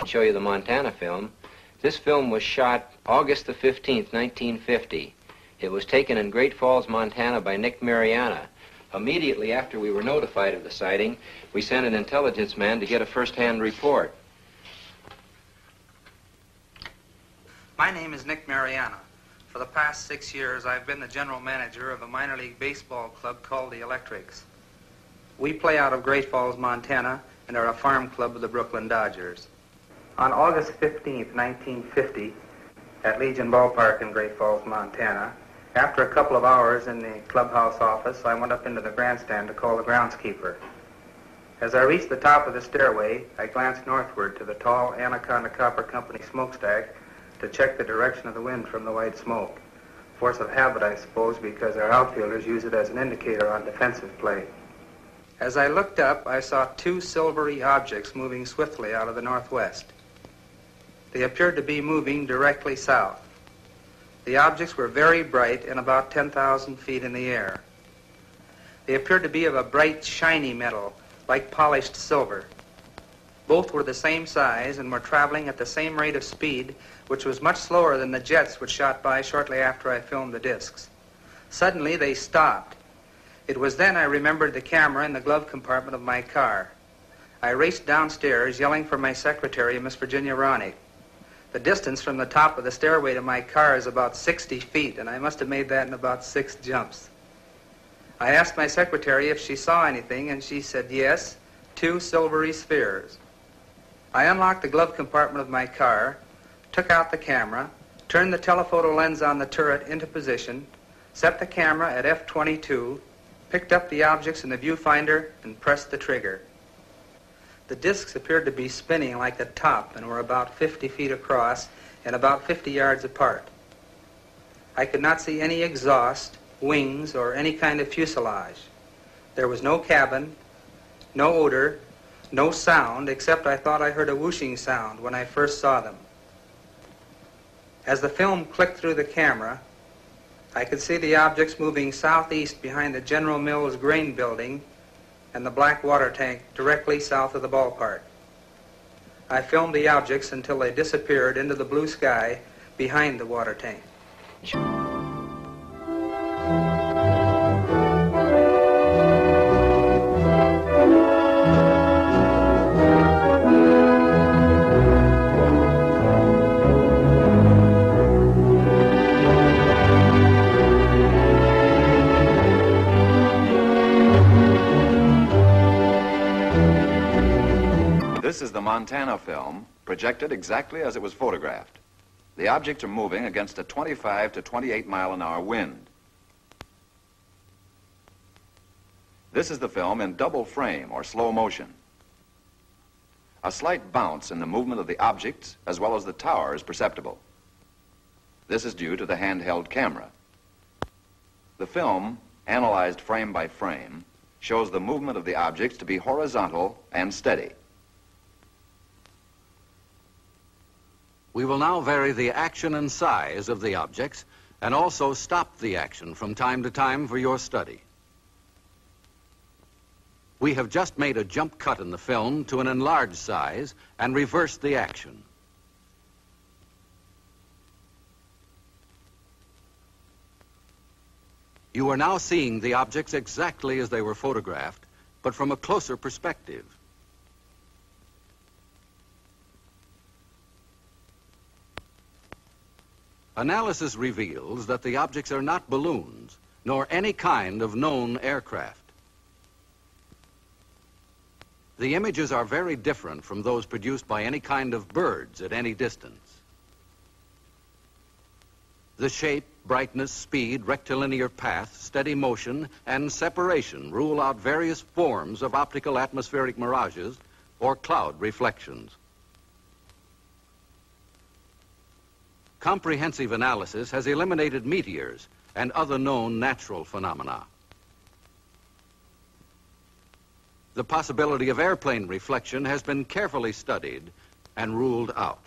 show you the Montana film. This film was shot August the 15th, 1950. It was taken in Great Falls, Montana by Nick Mariana. Immediately after we were notified of the sighting, we sent an intelligence man to get a first-hand report. My name is Nick Mariana. For the past 6 years, I've been the general manager of a minor league baseball club called the Electrics. We play out of Great Falls, Montana, and are a farm club of the Brooklyn Dodgers. On August 15th, 1950, at Legion Ballpark in Great Falls, Montana, after a couple of hours in the clubhouse office, I went up into the grandstand to call the groundskeeper. As I reached the top of the stairway, I glanced northward to the tall Anaconda Copper Company smokestack to check the direction of the wind from the white smoke. Force of habit, I suppose, because our outfielders use it as an indicator on defensive play. As I looked up, I saw two silvery objects moving swiftly out of the northwest. They appeared to be moving directly south. The objects were very bright and about 10,000 feet in the air. They appeared to be of a bright, shiny metal, like polished silver. Both were the same size and were traveling at the same rate of speed, which was much slower than the jets which shot by shortly after I filmed the discs. Suddenly, they stopped. It was then I remembered the camera in the glove compartment of my car. I raced downstairs, yelling for my secretary, Miss Virginia Ronick. The distance from the top of the stairway to my car is about 60 feet, and I must have made that in about 6 jumps. I asked my secretary if she saw anything, and she said yes, 2 silvery spheres. I unlocked the glove compartment of my car, took out the camera, turned the telephoto lens on the turret into position, set the camera at f/22, picked up the objects in the viewfinder, and pressed the trigger. The discs appeared to be spinning like a top and were about 50 feet across and about 50 yards apart. I could not see any exhaust, wings, or any kind of fuselage. There was no cabin, no odor, no sound, except I thought I heard a whooshing sound when I first saw them. As the film clicked through the camera, I could see the objects moving southeast behind the General Mills grain building and the black water tank directly south of the ballpark. I filmed the objects until they disappeared into the blue sky behind the water tank. This is the Montana film, projected exactly as it was photographed. The objects are moving against a 25 to 28 mile-an-hour wind. This is the film in double frame or slow motion. A slight bounce in the movement of the objects as well as the tower is perceptible. This is due to the handheld camera. The film, analyzed frame by frame, shows the movement of the objects to be horizontal and steady. We will now vary the action and size of the objects and also stop the action from time to time for your study. We have just made a jump cut in the film to an enlarged size and reversed the action. You are now seeing the objects exactly as they were photographed, but from a closer perspective. Analysis reveals that the objects are not balloons, nor any kind of known aircraft. The images are very different from those produced by any kind of birds at any distance. The shape, brightness, speed, rectilinear path, steady motion, and separation rule out various forms of optical atmospheric mirages or cloud reflections. Comprehensive analysis has eliminated meteors and other known natural phenomena. The possibility of airplane reflection has been carefully studied and ruled out.